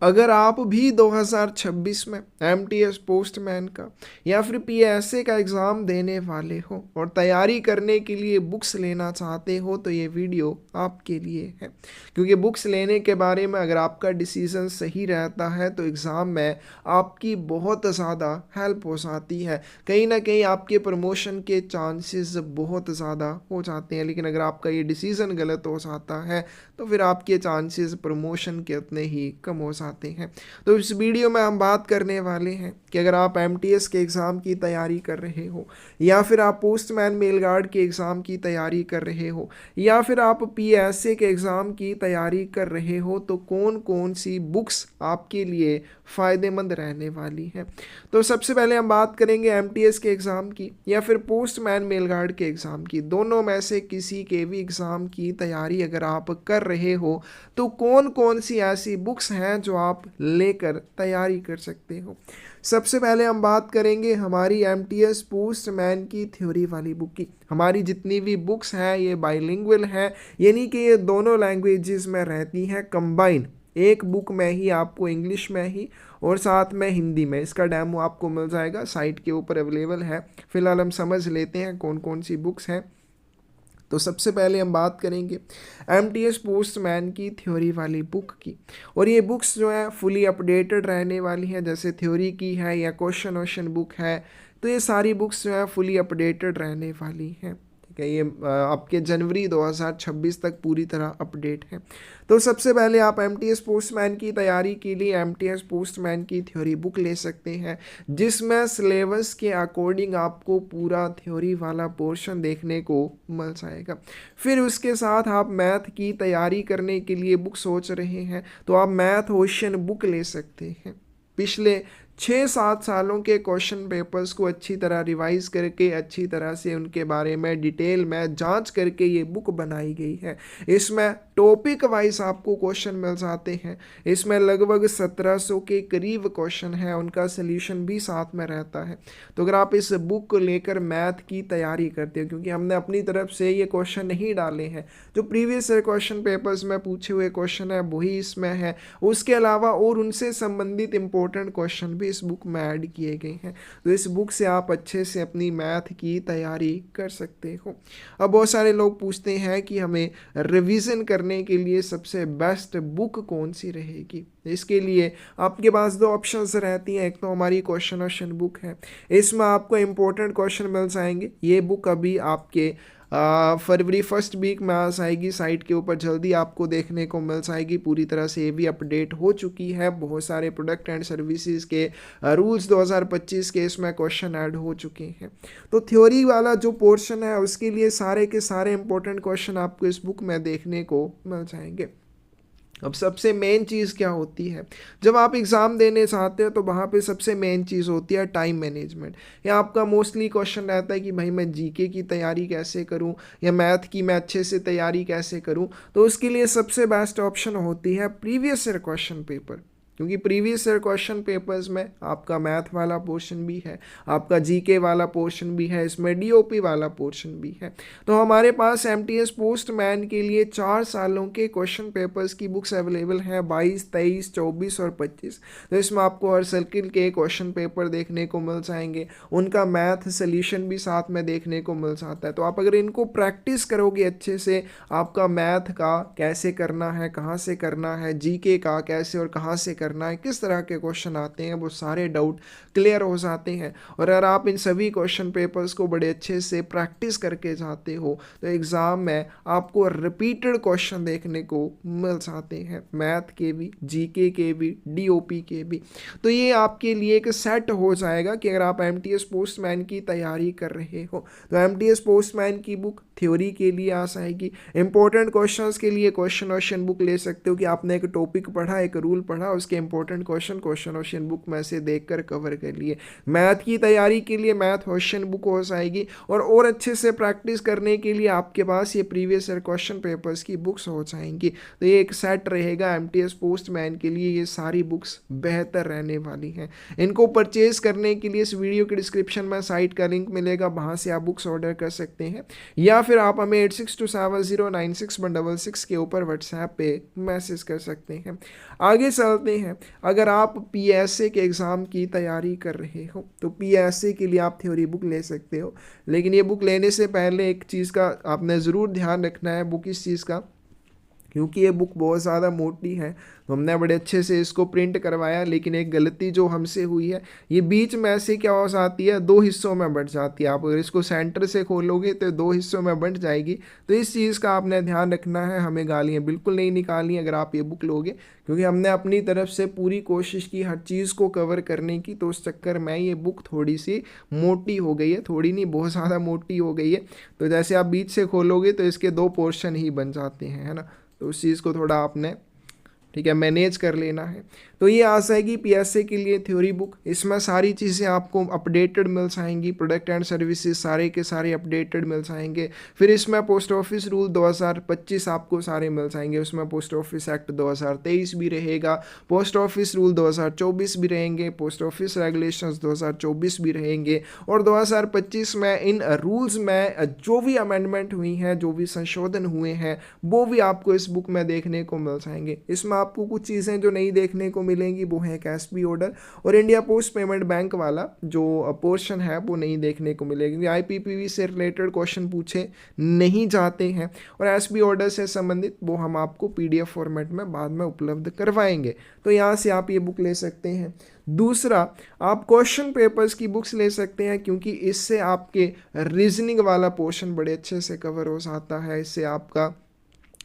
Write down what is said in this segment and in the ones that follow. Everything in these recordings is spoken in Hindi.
अगर आप भी 2026 में एमटीएस पोस्टमैन का या फिर पीएसए का एग्ज़ाम देने वाले हो और तैयारी करने के लिए बुक्स लेना चाहते हो तो ये वीडियो आपके लिए है, क्योंकि बुक्स लेने के बारे में अगर आपका डिसीज़न सही रहता है तो एग्ज़ाम में आपकी बहुत ज़्यादा हेल्प हो जाती है। कहीं ना कहीं आपके प्रमोशन के चांसेस बहुत ज़्यादा हो जाते हैं, लेकिन अगर आपका ये डिसीज़न गलत हो जाता है तो फिर आपके चांसेस प्रमोशन के उतने ही कम हो जाते हैं। तो इस वीडियो में हम बात करने वाले हैं कि अगर आप एमटीएस के एग्ज़ाम की तैयारी कर रहे हो या फिर आप पोस्टमैन मेल गार्ड के एग्ज़ाम की तैयारी कर रहे हो या फिर आप पीएसए के एग्ज़ाम की तैयारी कर रहे हो तो कौन कौन सी बुक्स आपके लिए फ़ायदेमंद रहने वाली हैं। तो सबसे पहले हम बात करेंगे एमटीएस के एग्ज़ाम की या फिर पोस्टमैन मेल गार्ड के एग्ज़ाम की। दोनों में से किसी के भी एग्ज़ाम की तैयारी अगर आप कर रहे हो तो कौन कौन सी ऐसी बुक्स हैं जो आप लेकर तैयारी कर सकते हो। सबसे पहले हम बात करेंगे हमारी एमटीएस पोस्टमैन की थ्योरी वाली बुक की। हमारी जितनी भी बुक्स हैं ये बाइलिंगुअल हैं, यानी कि ये दोनों लैंग्वेजेस में रहती हैं कंबाइन। एक बुक में ही आपको इंग्लिश में ही और साथ में हिंदी में, इसका डेमो आपको मिल जाएगा, साइट के ऊपर अवेलेबल है। फिलहाल हम समझ लेते हैं कौन कौन सी बुक्स हैं। तो सबसे पहले हम बात करेंगे एमटीएस पोस्टमैन की थ्योरी वाली बुक की, और ये बुक्स जो है फुली अपडेटेड रहने वाली है। जैसे थ्योरी की है या क्वेश्चन वोश्चन बुक है, तो ये सारी बुक्स जो है फुली अपडेटेड रहने वाली हैं। ठीक है, ये आपके जनवरी 2026 तक पूरी तरह अपडेट है। तो सबसे पहले आप एमटीएस पोस्टमैन की तैयारी के लिए एमटीएस पोस्टमैन की थ्योरी बुक ले सकते हैं, जिसमें सिलेबस के अकॉर्डिंग आपको पूरा थ्योरी वाला पोर्शन देखने को मिल जाएगा। फिर उसके साथ आप मैथ की तैयारी करने के लिए बुक सोच रहे हैं तो आप मैथ क्वेश्चन बुक ले सकते हैं। पिछले 6-7 सालों के क्वेश्चन पेपर्स को अच्छी तरह रिवाइज करके अच्छी तरह से उनके बारे में डिटेल में जांच करके ये बुक बनाई गई है। इसमें टॉपिक वाइज आपको क्वेश्चन मिल जाते हैं। इसमें लगभग 1700 के करीब क्वेश्चन है, उनका सल्यूशन भी साथ में रहता है। तो अगर आप इस बुक को लेकर मैथ की तैयारी करते हो, क्योंकि हमने अपनी तरफ से ये क्वेश्चन नहीं डाले हैं, जो प्रीवियस क्वेश्चन पेपर्स में पूछे हुए क्वेश्चन है वही इसमें है, उसके अलावा और उनसे संबंधित इंपॉर्टेंट क्वेश्चन भी इस बुक में ऐड किए गए हैं। तो इस बुक से आप अच्छे से अपनी मैथ की तैयारी कर सकते हो। अब बहुत सारे लोग पूछते हैं कि हमें रिवीजन करने के लिए सबसे बेस्ट बुक कौन सी रहेगी। इसके लिए आपके पास दो ऑप्शंस रहती हैं। एक तो हमारी क्वेश्चन वोश्चन बुक है, इसमें आपको इंपॉर्टेंट क्वेश्चन मिल जाएंगे। ये बुक अभी आपके फरवरी फर्स्ट वीक में आ जाएगी, साइट के ऊपर जल्दी आपको देखने को मिल जाएगी। पूरी तरह से ये भी अपडेट हो चुकी है। बहुत सारे प्रोडक्ट एंड सर्विसेज के रूल्स 2025 के इसमें क्वेश्चन ऐड हो चुके हैं। तो थ्योरी वाला जो पोर्शन है उसके लिए सारे के सारे इंपॉर्टेंट क्वेश्चन आपको इस बुक में देखने को मिल जाएंगे। अब सबसे मेन चीज़ क्या होती है, जब आप एग्ज़ाम देने चाहते हो तो वहाँ पे सबसे मेन चीज़ होती है टाइम मैनेजमेंट। या आपका मोस्टली क्वेश्चन रहता है कि भाई मैं जीके की तैयारी कैसे करूँ या मैथ की मैं अच्छे से तैयारी कैसे करूँ। तो उसके लिए सबसे बेस्ट ऑप्शन होती है प्रीवियस ईयर क्वेश्चन पेपर, क्योंकि प्रीवियस ईयर क्वेश्चन पेपर्स में आपका मैथ वाला पोर्शन भी है, आपका जीके वाला पोर्शन भी है, इसमें डीओपी वाला पोर्शन भी है। तो हमारे पास एमटीएस पोस्टमैन के लिए 4 सालों के क्वेश्चन पेपर्स की बुक्स अवेलेबल हैं, 22, 23, 24 और 25। तो इसमें आपको हर सर्किल के क्वेश्चन पेपर देखने को मिल जाएंगे, उनका मैथ सोल्यूशन भी साथ में देखने को मिल जाता है। तो आप अगर इनको प्रैक्टिस करोगे अच्छे से, आपका मैथ का कैसे करना है, कहाँ से करना है, जीके का कैसे और कहाँ से करना है, किस तरह के क्वेश्चन आते हैं, वो सारे डाउट क्लियर हो जाते हैं। और अगर आप इन सभी क्वेश्चन पेपर्स को बड़े अच्छे से प्रैक्टिस करके जाते हो तो एग्ज़ाम में आपको रिपीटेड क्वेश्चन देखने को मिल जाते हैं, मैथ के भी, जीके के भी, डीओपी के भी। तो ये आपके लिए एक सेट हो जाएगा कि अगर आप एमटीएस पोस्टमैन की तैयारी कर रहे हो तो एमटीएस पोस्टमैन की बुक थ्योरी के लिए आ जाएगी। इंपॉर्टेंट क्वेश्चंस के लिए क्वेश्चन वोश्चन बुक ले सकते हो कि आपने एक टॉपिक पढ़ा, एक रूल पढ़ा, उसके इंपॉर्टेंट क्वेश्चन वोश्चन बुक में से देखकर कवर कर लिए। मैथ की तैयारी के लिए मैथ क्वेश्चन बुक हो जाएगी, और अच्छे से प्रैक्टिस करने के लिए आपके पास ये प्रीवियस ईयर क्वेश्चन पेपर्स की बुक्स हो जाएंगी। तो ये एक सेट रहेगा एमटीएस पोस्टमैन के लिए। ये सारी बुक्स बेहतर रहने वाली हैं। इनको परचेज करने के लिए इस वीडियो के डिस्क्रिप्शन में साइट का लिंक मिलेगा, वहाँ से आप बुक्स ऑर्डर कर सकते हैं, या फिर आप हमें 8627096166 के ऊपर व्हाट्सएप पे मैसेज कर सकते हैं। आगे चलते हैं है, अगर आप पीएसए के एग्ज़ाम की तैयारी कर रहे हो तो पीएसए के लिए आप थ्योरी बुक ले सकते हो। लेकिन ये बुक लेने से पहले एक चीज़ का आपने ज़रूर ध्यान रखना है, बुक इस चीज़ का, क्योंकि ये बुक बहुत ज़्यादा मोटी है तो हमने बड़े अच्छे से इसको प्रिंट करवाया, लेकिन एक गलती जो हमसे हुई है, ये बीच में ऐसे क्या हो जाती है, दो हिस्सों में बंट जाती है। आप अगर इसको सेंटर से खोलोगे तो दो हिस्सों में बंट जाएगी। तो इस चीज़ का आपने ध्यान रखना है, हमें गालियाँ बिल्कुल नहीं निकालनी अगर आप ये बुक लोगे, क्योंकि हमने अपनी तरफ से पूरी कोशिश की हर चीज़ को कवर करने की। तो उस चक्कर में ये बुक थोड़ी सी मोटी हो गई है, थोड़ी नहीं बहुत ज़्यादा मोटी हो गई है। तो जैसे आप बीच से खोलोगे तो इसके दो पोर्शन ही बन जाते हैं, है ना। तो उस चीज़ को थोड़ा आपने, ठीक है, मैनेज कर लेना है। तो ये आ जाएगी पीएसए के लिए थ्योरी बुक। इसमें सारी चीज़ें आपको अपडेटेड मिल जाएंगी, प्रोडक्ट एंड सर्विसेज सारे के सारे अपडेटेड मिल जाएंगे। फिर इसमें पोस्ट ऑफिस रूल 2025 आपको सारे मिल जाएंगे, उसमें पोस्ट ऑफिस एक्ट 2023 भी रहेगा, पोस्ट ऑफिस रूल 2024 भी रहेंगे, पोस्ट ऑफिस रेगुलेशंस 2024 भी रहेंगे। और 2025 में इन रूल्स में जो भी अमेंडमेंट हुई हैं, जो भी संशोधन हुए हैं, वो भी आपको इस बुक में देखने को मिल जाएंगे। इसमें आपको कुछ चीज़ें जो नहीं देखने को मिलेंगी वो है एसबी ऑर्डर और इंडिया पोस्ट पेमेंट बैंक वाला जो पोर्शन है वो नहीं देखने को मिलेगी। आईपीपीबी से रिलेटेड क्वेश्चन पूछे नहीं जाते हैं और एसबी ऑर्डर से संबंधित वो हम आपको पीडीएफ फॉर्मेट में बाद में उपलब्ध करवाएंगे। तो यहाँ से आप ये बुक ले सकते हैं। दूसरा, आप क्वेश्चन पेपर्स की बुक्स ले सकते हैं, क्योंकि इससे आपके रीजनिंग वाला पोर्शन बड़े अच्छे से कवर हो जाता है, इससे आपका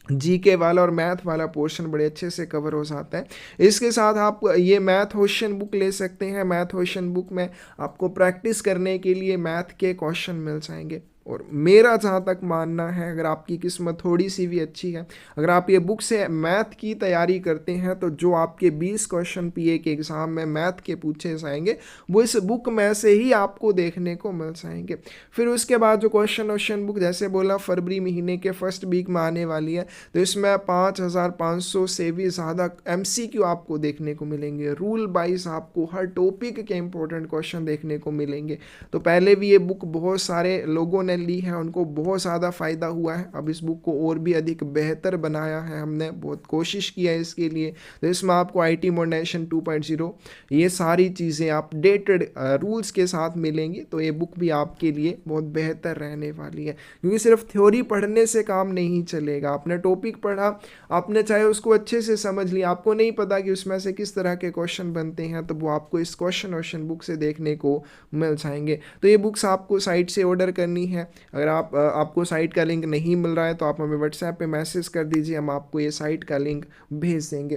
जीके वाला और मैथ वाला पोर्शन बड़े अच्छे से कवर हो जाता है। इसके साथ आप ये मैथ क्वेश्चन बुक ले सकते हैं। मैथ क्वेश्चन बुक में आपको प्रैक्टिस करने के लिए मैथ के क्वेश्चन मिल जाएंगे। और मेरा जहाँ तक मानना है, अगर आपकी किस्मत थोड़ी सी भी अच्छी है, अगर आप ये बुक से मैथ की तैयारी करते हैं, तो जो आपके 20 क्वेश्चन पीए के एग्ज़ाम में मैथ के पूछे जाएंगे वो इस बुक में से ही आपको देखने को मिल जाएंगे। फिर उसके बाद जो क्वेश्चन बुक जैसे बोला फरवरी महीने के फर्स्ट वीक में आने वाली है, तो इसमें 5500 से भी ज़्यादा MCQ आपको देखने को मिलेंगे। रूल वाइज आपको हर टॉपिक के इंपॉर्टेंट क्वेश्चन देखने को मिलेंगे। तो पहले भी ये बुक बहुत सारे लोगों ने ली है, उनको बहुत ज़्यादा फ़ायदा हुआ है। अब इस बुक को और भी अधिक बेहतर बनाया है हमने, बहुत कोशिश किया है इसके लिए। तो इसमें आपको IT मॉडर्नाइजेशन 2.0 ये सारी चीज़ें अपडेटेड रूल्स के साथ मिलेंगी। तो ये बुक भी आपके लिए बहुत बेहतर रहने वाली है, क्योंकि सिर्फ थ्योरी पढ़ने से काम नहीं चलेगा। आपने टॉपिक पढ़ा, आपने चाहे उसको अच्छे से समझ लिया, आपको नहीं पता कि उसमें से किस तरह के क्वेश्चन बनते हैं, तो वो आपको इस क्वेश्चन बुक से देखने को मिल जाएंगे। तो ये बुक्स आपको साइट से ऑर्डर करनी है। अगर आपको साइट का लिंक नहीं मिल रहा है तो आप हमें व्हाट्सएप पे मैसेज कर दीजिए, हम आपको ये साइट का लिंक भेज देंगे।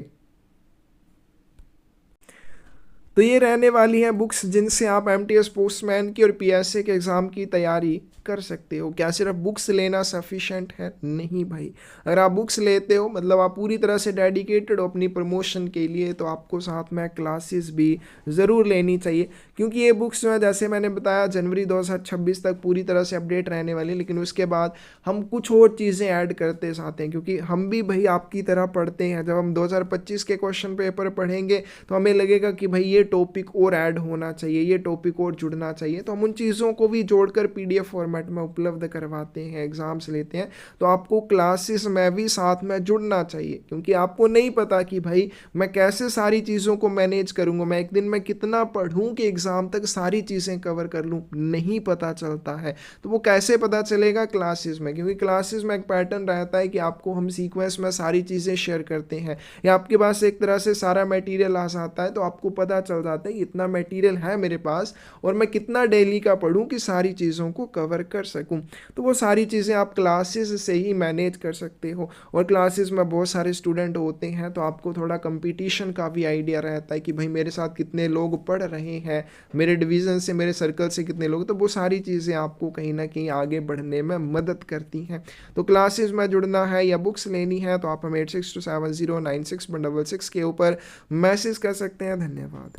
तो ये रहने वाली हैं बुक्स जिनसे आप MTS पोस्टमैन की और PSA के एग्ज़ाम की तैयारी कर सकते हो। क्या सिर्फ बुक्स लेना सफिशेंट है? नहीं भाई। अगर आप बुक्स लेते हो मतलब आप पूरी तरह से डेडिकेटेड हो अपनी प्रमोशन के लिए, तो आपको साथ में क्लासेस भी ज़रूर लेनी चाहिए, क्योंकि ये बुक्स जो है जैसे मैंने बताया जनवरी 2026 तक पूरी तरह से अपडेट रहने वाली है। लेकिन उसके बाद हम कुछ और चीज़ें ऐड करते जाते हैं, क्योंकि हम भी भाई आपकी तरह पढ़ते हैं। जब हम 2025 के क्वेश्चन पेपर पढ़ेंगे तो हमें लगेगा कि भाई ये टॉपिक और ऐड होना चाहिए, ये टॉपिक और जुड़ना चाहिए। तो हम उन चीज़ों को भी जोड़कर PDF फॉर्मेट में उपलब्ध करवाते हैं, एग्जाम्स लेते हैं। तो आपको क्लासेस में भी साथ में जुड़ना चाहिए, क्योंकि आपको नहीं पता कि भाई मैं कैसे सारी चीज़ों को मैनेज करूंगा, मैं एक दिन में कितना पढ़ूं कि एग्जाम तक सारी चीज़ें कवर कर लूं, नहीं पता चलता है। तो वो कैसे पता चलेगा? क्लासेस में, क्योंकि क्लासेस में एक पैटर्न रहता है कि आपको हम सीक्वेंस में सारी चीज़ें शेयर करते हैं, या आपके पास एक तरह से सारा मटेरियल आ जाता है, तो आपको पता चल जाता है कि इतना मटेरियल है मेरे पास और मैं कितना डेली का पढ़ूं कि सारी चीज़ों को कवर कर सकूं। तो वो सारी चीज़ें आप क्लासेस से ही मैनेज कर सकते हो। और क्लासेस में बहुत सारे स्टूडेंट होते हैं, तो आपको थोड़ा कंपटीशन का भी आइडिया रहता है कि भाई मेरे साथ कितने लोग पढ़ रहे हैं, मेरे डिवीज़न से, मेरे सर्कल से कितने लोग। तो वो सारी चीज़ें आपको कहीं ना कहीं आगे बढ़ने में मदद करती हैं। तो क्लासेस में जुड़ना है या बुक्स लेनी है तो आप हमें 8627096166 के ऊपर मैसेज कर सकते हैं। धन्यवाद।